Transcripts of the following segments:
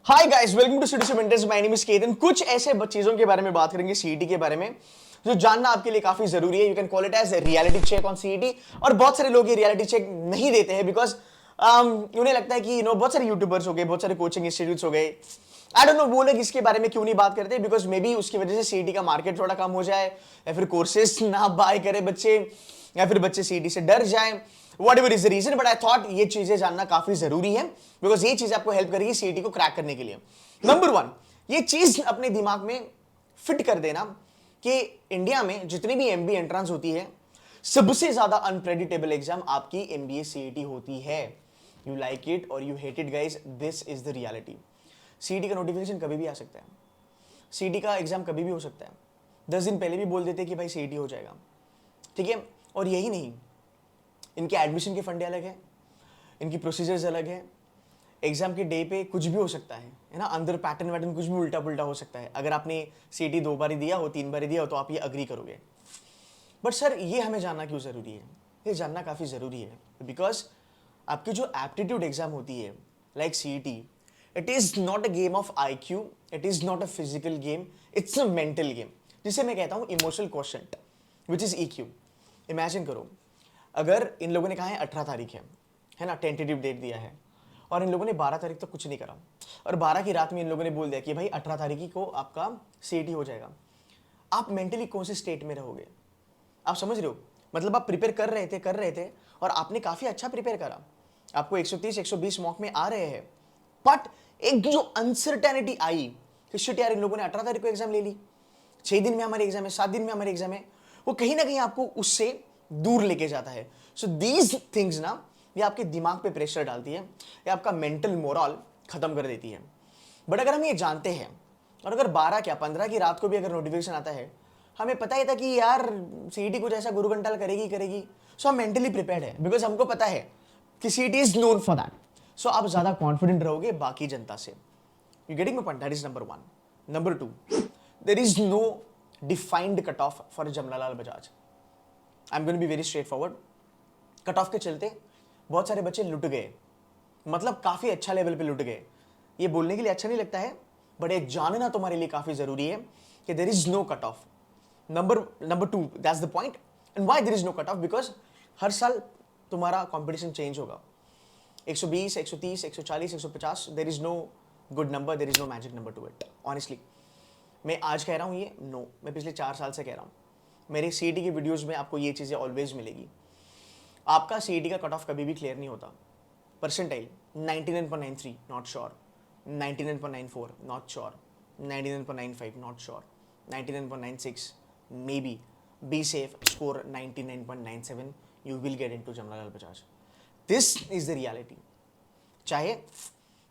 Hi guys, welcome to city mentors. My name is Ketan. कुछ ऐसे चीजों के बारे में बात करेंगे सीईटी के बारे में जो जानना आपके लिए काफी जरूरी है। You can call it as reality check on CET. और बहुत सारे लोग ये रियलिटी चेक नहीं देते हैं बिकॉज उन्हें लगता है कि बहुत सारे यूट्यूबर्स हो गए, बहुत सारे कोचिंग इंस्टीट्यूट्स हो गए, आई डोंट नो वो लोग इसके बारे में क्यों नहीं बात करते, बिकॉज मे बी उसकी वजह से सीईटी का मार्केट थोड़ा कम हो जाए, या फिर कोर्सेज ना बाय करे बच्चे, या फिर बच्चे सीईटी से डर जाए। Whatever is the reason, but I thought ये चीजें जानना काफी जरूरी है बिकॉज ये चीज आपको हेल्प करेगी सीईटी को क्रैक करने के लिए। नंबर वन, ये चीज अपने दिमाग में फिट कर देना कि इंडिया में जितनी भी एमबीए एंट्रेंस होती है, सबसे ज्यादा अनप्रेडिक्टेबल एग्जाम आपकी एमबीए सीईटी होती है। यू लाइक इट और you hate it guys, this is the reality. CET का नोटिफिकेशन कभी भी आ सकता है, सीईटी का एग्जाम कभी भी हो सकता है। 10 दिन पहले भी बोल देते कि भाई सीईटी हो जाएगा, ठीक है। और यही नहीं, इनके एडमिशन के फंडे अलग है, इनकी प्रोसीजर्स अलग है। एग्जाम के डे पे कुछ भी हो सकता है ना, अंदर पैटर्न वैटर्न कुछ भी उल्टा पुल्टा हो सकता है। अगर आपने सीईटी 2 बार दिया हो, 3 बार दिया हो, तो आप ये अग्री करोगे। बट सर, ये हमें जानना क्यों जरूरी है? ये जानना काफी जरूरी है बिकॉज आपकी जो एप्टीट्यूड एग्जाम होती है like CET, it is not a game of IQ, it is not a physical game, it's a mental game, जिसे मैं कहता हूं emotional question which is EQ. Imagine करो, अगर इन लोगों ने कहा है 18 तारीख है ना, टेंटेटिव डेट दिया है, और इन लोगों ने 12 तारीख तक कुछ नहीं करा, और 12 की रात में इन लोगों ने बोल दिया कि भाई 18 तारीख को आपका सीईटी हो जाएगा। आप मेंटली कौन से स्टेट में रहोगे? आप समझ रहे हो? मतलब आप प्रिपेयर कर रहे थे और आपने काफी अच्छा प्रिपेयर करा, आपको 130 120 मॉक में आ रहे हैं, बट एक जो अनसर्टेनिटी आई कि शिट यार, इन लोगों ने 18 तारीख को एग्जाम ले ली, 6 दिन में हमारे एग्जाम है, 7 दिन में हमारे एग्जाम है, वो कहीं ना कहीं आपको उससे दूर लेके जाता है। सो दीज थिंग्स ना, ये आपके दिमाग पे प्रेशर डालती है, ये आपका मेंटल मोरल खत्म कर देती है। बट अगर हम ये जानते हैं, और अगर 12 क्या 15 की रात को भी अगर नोटिफिकेशन आता है, हमें पता ही था कि यार सीईटी कुछ ऐसा गुरु घंटाल करेगी, सो हम मेंटली प्रिपेयर्ड है बिकॉज हमको पता है कि CET is known for that. So आप ज्यादा कॉन्फिडेंट रहोगे बाकी जनता से। You getting my point? That is number one. Number two, there is no defined cut off for Jamnalal Bajaj. I am going to be very straightforward. Cut off के चलते बहुत सारे बच्चे लुट गए, मतलब काफी अच्छा लेवल पे लुट गए। ये बोलने के लिए अच्छा नहीं लगता है, बट ये जानना तुम्हारे लिए काफी जरूरी है कि there is no cut off. Number two, that's the point. And why there is no cut off? Because हर साल तुम्हारा कंपटीशन चेंज होगा। 120 130 140 150, there is no good number, there is no magic number to it. Honestly मैं आज कह रहा हूं ये, नो, मैं पिछले 4 साल से कह रहा हूं। मेरे सीईटी की वीडियोस में आपको ये चीजें ऑलवेज मिलेगी। आपका सीईटी का कट ऑफ कभी भी क्लियर नहीं होता। Percentile 99.93 not sure, 99.94 not sure, 99.95 not sure, 99.96 may be, be safe, score 99.97, you will get into Jamnalal Bajaj. This is the reality. चाहे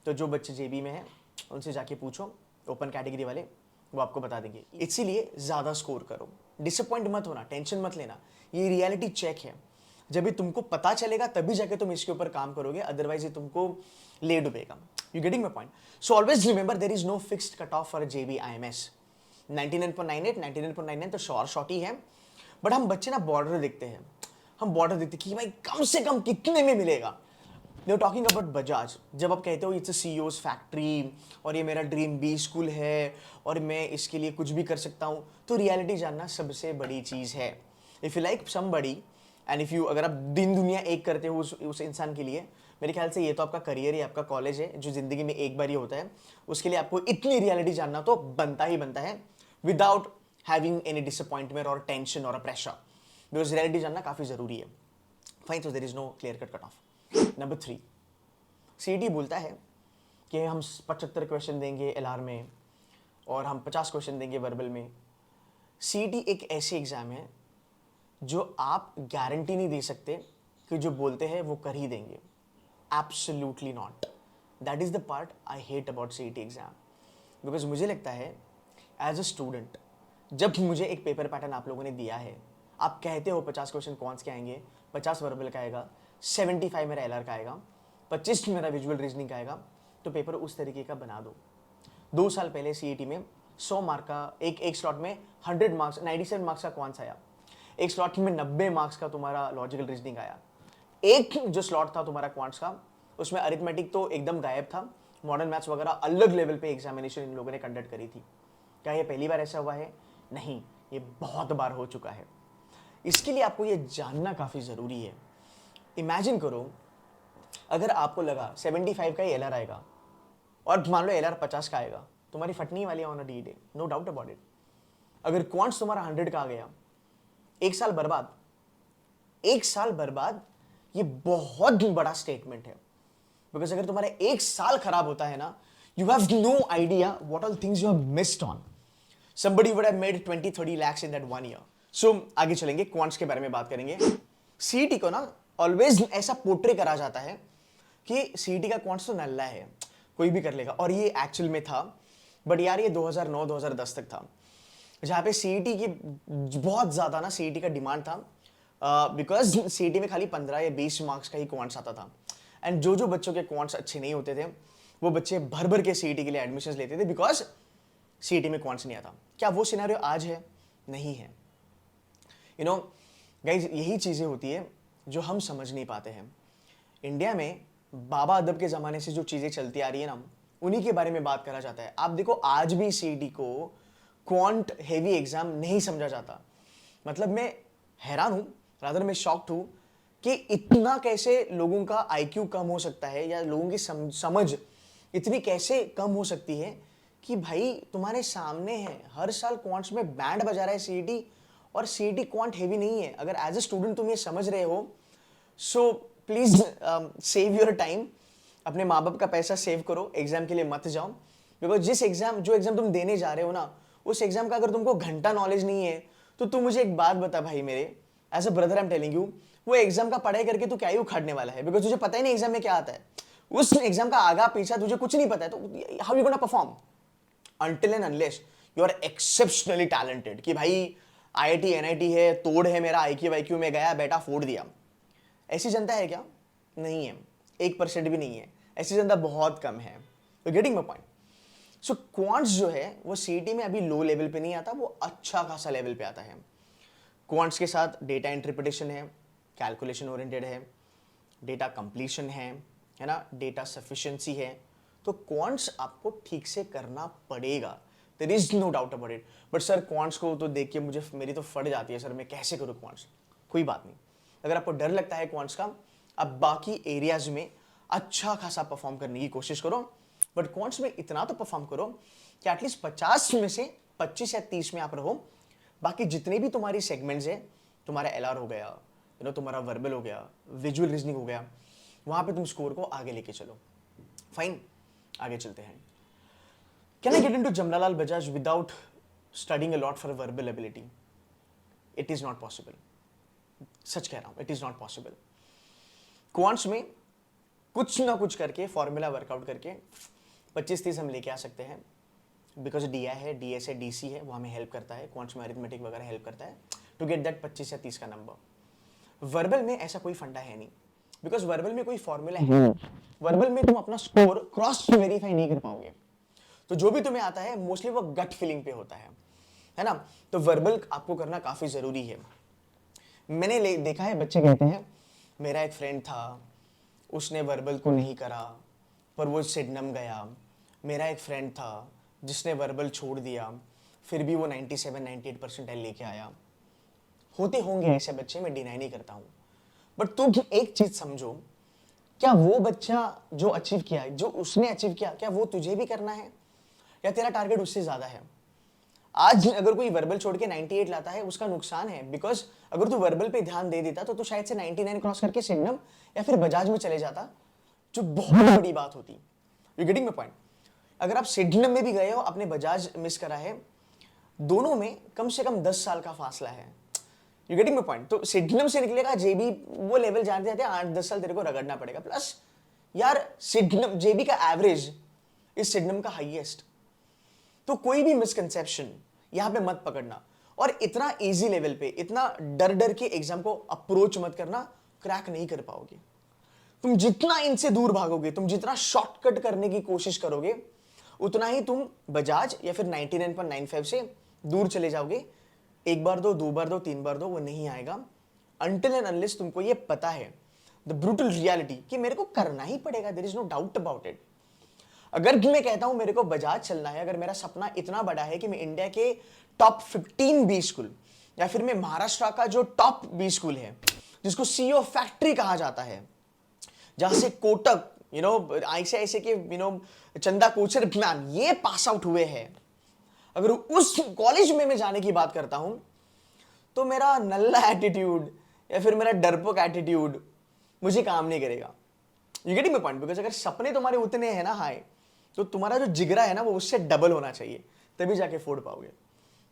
तो जो बच्चे जेबी में हैं उनसे जाके पूछो, ओपन कैटेगरी वाले, वो आपको बता देंगे। इसीलिए ज्यादा स्कोर करो, डिसअपॉइंट मत होना, टेंशन मत लेना, ये रियलिटी चेक है। जब भी तुमको पता चलेगा तभी जाके तुम इसके ऊपर काम करोगे, अदरवाइज ये तुमको ले डुबेगा। You getting my point? So always remember, there is no fixed cut off for JBIMS. 99.98 99.99 तो शॉर्ट शॉर्ट ही है, बट हम बच्चे ना बॉर्डर देखते हैं, हम बॉर्डर देखते कि भाई कम से कम कितने में मिलेगा। They're talking about Bajaj. जब आप कहते हो इट्स अ सीईओ's फैक्ट्री और ये मेरा ड्रीम बी स्कूल है और मैं इसके लिए कुछ भी कर सकता हूँ, तो रियलिटी जानना सबसे बड़ी चीज़ है। If you like somebody and if you, अगर आप दिन दुनिया एक करते हो उस इंसान के लिए, मेरे ख्याल से ये तो आपका करियर है, आपका कॉलेज है जो ज़िंदगी में एक बार ही होता है, उसके लिए आपको इतनी रियलिटी जानना तो बनता ही बनता है विदाउट हैविंग एनी डिसअपॉइंटमेंट और टेंशन और प्रेशर, बिकॉज रियलिटी जानना काफ़ी ज़रूरी है। फाइन, तो there is no clear cut cut off. Number 3, CET बोलता है कि हम 75 क्वेश्चन देंगे एलआर में और हम 50 क्वेश्चन देंगे वर्बल में। सीईटी एक ऐसी एग्जाम है जो आप गारंटी नहीं दे सकते कि जो बोलते हैं वो कर ही देंगे। Absolutely not. That is the part I hate about CET exam, because मुझे लगता है एज अ स्टूडेंट, जब मुझे एक पेपर पैटर्न आप लोगों ने दिया है, आप कहते हो 50 क्वेश्चन कौन के आएंगे, 50 वर्बल का आएगा, 75 मेरा एलआर का आएगा, 25 मेरा विजुअल रीजनिंग का आएगा, तो पेपर उस तरीके का बना दो। 2 साल पहले सीईटी में 100 मार्क का एक स्लॉट में 100 मार्क्स, 97 मार्क्स का क्वांट्स आया, एक स्लॉट में 90 मार्क्स का तुम्हारा लॉजिकल रीजनिंग आया, एक जो स्लॉट था तुम्हारा क्वांट्स का, उसमें अरिथमेटिक तो एकदम गायब था, मॉडर्न मैथ्स वगैरह अलग लेवल पे एग्जामिनेशन इन लोगों ने कंडक्ट करी थी। क्या ये पहली बार ऐसा हुआ है? नहीं, ये बहुत बार हो चुका है। इसके लिए आपको ये जानना काफ़ी ज़रूरी है। इमेजिन करो, अगर आपको लगा 75 का ही एलआर आएगा और मान लो एलआर 50 का आएगा, तुम्हारी फटनी वाली on a D day, no doubt about it. अगर क्वांट्स तुम्हारा 100 का आ गया, एक साल बर्बाद, एक साल बर्बाद। ये बहुत बड़ा स्टेटमेंट है, बिकॉज अगर तुम्हारा एक साल खराब होता है ना, you have no idea what all things you have missed on. somebody would have made 20-30 lakhs in that 1 year. So आगे चलेंगे, क्वांट्स के बारे में बात करेंगे। सीईटी को ना ऑलवेज ऐसा पोर्ट्रे करा जाता है कि सीईटी का क्वांट्स तो नल्ला है, कोई भी कर लेगा, और ये एक्चुअल में था। बट यार ये 2009-2010 तक था, जहाँ पे सीईटी की बहुत ज़्यादा ना सीईटी का डिमांड था, बिकॉज सीईटी में खाली 15 या 20 मार्क्स का ही क्वांट्स आता था। एंड जो जो बच्चों के क्वांट्स अच्छे नहीं होते थे, वो बच्चे भर भर के सीईटी के लिए एडमिशन्स लेते थे, बिकॉज सीईटी में क्वांट्स नहीं आता। क्या वो सिनेरियो आज है? नहीं है। यू नो गाइज, यही चीज़ें होती है जो हम समझ नहीं पाते हैं। इंडिया में बाबा अदब के ज़माने से जो चीज़ें चलती आ रही है ना, उन्हीं के बारे में बात करा जाता है। आप देखो, आज भी सीईटी को क्वांट हेवी एग्जाम नहीं समझा जाता। मतलब मैं हैरान हूँ, रादर मैं शॉक्ड हूँ कि इतना कैसे लोगों का आईक्यू कम हो सकता है, या लोगों की समझ इतनी कैसे कम हो सकती है कि भाई तुम्हारे सामने है, हर साल क्वांट्स में बैंड बजा रहा है सीईटी, और सीईटी क्वांट हेवी नहीं है। अगर एज ए स्टूडेंट तुम ये समझ रहे हो, so please save your time, अपने माँ बाप का पैसा सेव करो, एग्जाम के लिए मत जाओ। बिकॉज जो एग्जाम तुम देने जा रहे हो ना, उस एग्जाम का अगर तुमको घंटा नॉलेज नहीं है, तो तू मुझे एक बात बता भाई, मेरे as a brother I am telling you, वो एग्जाम का पढ़ाई करके तू क्या ही उखाड़ने वाला है? बिकॉज तुझे पता ही नहीं एग्जाम में क्या आता है, उस एग्जाम का आगा पीछा तुझे कुछ नहीं पता है, तो how you gonna perform until and unless you are exceptionally talented। कि भाई IIT NIT है, तोड़ है मेरा, IQ वाईक्यू में गया बेटा, फोड़ दिया। ऐसी जनता है क्या? नहीं है, 1% भी नहीं है। ऐसी जनता बहुत कम है। तो getting my point. So quants जो है वो सीईटी में अभी लो लेवल पे नहीं आता, वो अच्छा खासा लेवल पे आता है। क्वांट्स के साथ डेटा इंटरप्रिटेशन है, कैलकुलेशन ओरिएंटेड है, डेटा कंप्लीशन है ना, डेटा सफिशिएंसी है। तो क्वांट्स आपको ठीक से करना पड़ेगा, there is no doubt about it. But sir quants को तो देख के मेरी तो फट जाती है, सर मैं कैसे करूँ क्वांट्स? कोई बात नहीं, अगर आपको डर लगता है क्वांट्स का, आप बाकी एरियाज में अच्छा खासा परफॉर्म करने की कोशिश करो, बट क्वांट्स में इतना तो परफॉर्म करो कि एटलीस्ट 50 में से 25 या 30 में आप रहो। बाकी जितने भी तुम्हारी सेगमेंट्स है, तुम्हारा एलआर हो गया, तुम्हारा वर्बल हो गया, विजुअल रीजनिंग हो गया, वहां पे तुम स्कोर को आगे लेके चलो। फाइन, आगे चलते हैं। Can I get into Jamnalal Bajaj without studying a lot for verbal ability? It is not possible. सच कह रहा हूं, it is not possible. Quants में कुछ ना कुछ करके, फॉर्मूला वर्कआउट करके 25-30 हम लेके आ सकते हैं, बिकॉज डीआई है, डीएस है, डीसी है, वो हमें हेल्प करता है, क्वांट्स में अरिथमेटिक वगैरह हेल्प करता है टू गेट दैट 25 या 30 का नंबर। वर्बल में ऐसा कोई फंडा है नहीं, बिकॉज वर्बल में कोई फॉर्मूला है। वर्बल में तुम अपना स्कोर क्रॉस वेरीफाई नहीं कर पाओगे, तो जो भी तुम्हें आता है मोस्टली वो गट फीलिंग पे होता है ना। तो वर्बल आपको करना काफी जरूरी है। मैंने देखा है, बच्चे कहते हैं मेरा एक फ्रेंड था, उसने वर्बल को नहीं करा पर वो सिडनम गया। मेरा एक फ्रेंड था जिसने वर्बल छोड़ दिया, फिर भी वो 97-98 परसेंटाइल लेके आया। होते होंगे ऐसे बच्चे, मैं डिनाई नहीं करता हूँ, बट तुम एक चीज समझो, क्या वो बच्चा जो अचीव किया, जो उसने अचीव किया, क्या वो तुझे भी करना है, या तेरा टारगेट उससे ज्यादा है? आज अगर कोई वर्बल छोड़ के 98 लाता है, उसका नुकसान है, बिकॉज अगर तू वर्बल पे ध्यान दे देता तो शायद से 99 क्रॉस करके सिग्नम या फिर बजाज में चले जाता, जो बहुत बड़ी बात होती। You getting my point? अगर आप सिग्नम में भी गए हो, आपने बजाज मिस करा है, दोनों में कम से कम 10 साल का फासला है। You getting my point? तो सिडनम से निकलेगा जेबी, वो लेवल जानते जाते 8-10 साल तेरे को रगड़ना पड़ेगा। प्लस यार सिडनम, जेबी का एवरेज इस सिडनम का हाईएस्ट। तो कोई भी मिसकंसेप्शन यहां पे मत पकड़ना, और इतना इजी लेवल पे इतना डर डर के एग्जाम को अप्रोच मत करना, क्रैक नहीं कर पाओगे। तुम जितना इनसे दूर भागोगे, तुम जितना शॉर्टकट करने की कोशिश करोगे, उतना ही तुम बजाज या फिर 99.95 से दूर चले जाओगे। एक बार दो, 2 बार दो, 3 बार दो, वो नहीं आएगा until and unless तुमको ये पता है द ब्रूटल रियलिटी कि मेरे को करना ही पड़ेगा, there is no doubt about it. अगर मैं कहता हूं मेरे को बजाज चलना है, अगर मेरा सपना इतना बड़ा है कि मैं इंडिया के टॉप 15 बी स्कूल या फिर मैं महाराष्ट्र का जो टॉप बी स्कूल है जिसको सीईओ फैक्ट्री कहा जाता है, जहां से कोटक ऐसे ऐसे के चंदा कोचर मैम ये पास आउट हुए हैं, अगर उस कॉलेज में मैं जाने की बात करता हूं तो मेरा नल्ला एटीट्यूड या फिर मेरा डरपोक एटीट्यूड मुझे काम नहीं करेगा। You getting my point? Because अगर सपने तुम्हारे उतने हैं ना हाई, तो तुम्हारा जो जिगरा है ना वो उससे डबल होना चाहिए, तभी जाके फोड़ पाओगे।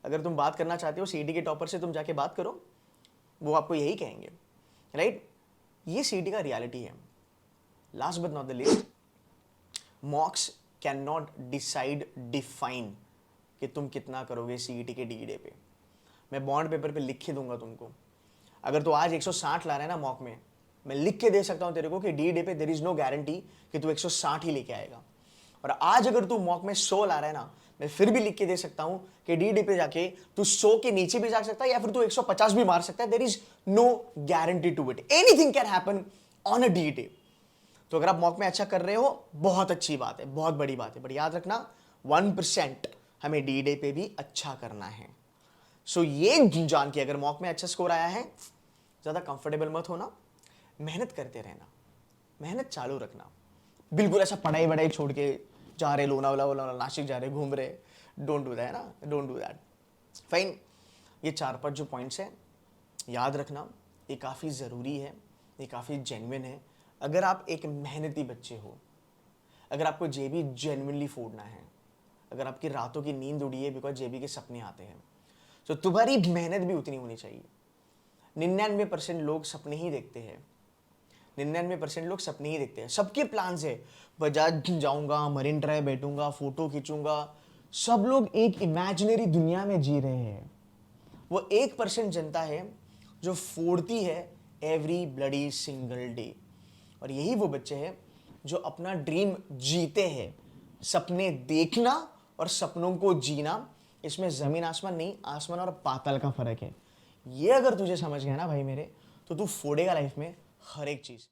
अगर तुम बात करना चाहते हो सीईटी के टॉपर से, तुम जाके बात करो, वो आपको यही कहेंगे, राइट? ये सीईटी का रियलिटी है। Last but not the least, मॉक्स can not define कि तुम कितना करोगे सीईटी के डी डे पे। मैं बॉन्ड पेपर पे लिख के दूंगा तुमको। अगर तू आज 160 ला रहा है ना मॉक में, मैं लिख के दे सकता हूं तेरे को कि डी डे पे देयर इज नो गारंटी कि तू 160 ही लेके आएगा। और आज अगर तू मॉक में 100 ला रहा है ना, मैं फिर भी लिख के दे सकता हूं कि डी डे पे जाके तू 100 के नीचे भी जा सकता है या फिर तू 150 भी मार सकता है। There is no guarantee to it, anything can happen on a D day. तो अगर आप मॉक में अच्छा कर रहे हो, बहुत अच्छी बात है, बहुत बड़ी बात है, बट याद रखना 1% हमें डी डे पे भी अच्छा करना है। सो ये जान के अगर मॉक में अच्छा स्कोर आया है, ज़्यादा कंफर्टेबल मत होना, मेहनत करते रहना, मेहनत चालू रखना। बिल्कुल ऐसा पढ़ाई वढ़ाई छोड़ के जा रहे लोनावला वोनावला नासिक जा रहे घूम रहे, डोंट डू दैट, है ना, डोंट डू दैट। फाइन, ये 4-5 जो पॉइंट्स हैं याद रखना, ये काफ़ी ज़रूरी है, ये काफ़ी जेन्युइन है। अगर आप एक मेहनती बच्चे हो, अगर आपको जेबी जेन्युइनली फोड़ना है, अगर आपकी रातों की नींद उड़ी है बिकॉज जेबी के सपने आते हैं, तो तुम्हारी मेहनत भी उतनी होनी चाहिए। 99% लोग सपने ही देखते हैं, 99% लोग सपने ही देखते हैं। सबके प्लान्स है, बजाज जाऊंगा, मरीन ड्राइव बैठूंगा, फोटो खींचूंगा। सब लोग एक इमेजिनरी दुनिया में जी रहे हैं। वो 1% जनता है जो फोड़ती है एवरी ब्लडी सिंगल डे। और यही वो बच्चे हैं जो अपना ड्रीम जीते हैं। सपने देखना और सपनों को जीना, इसमें जमीन आसमान नहीं, आसमान और पाताल का फर्क है। ये अगर तुझे समझ गया ना भाई मेरे, तो तू फोड़ेगा लाइफ में हर एक चीज।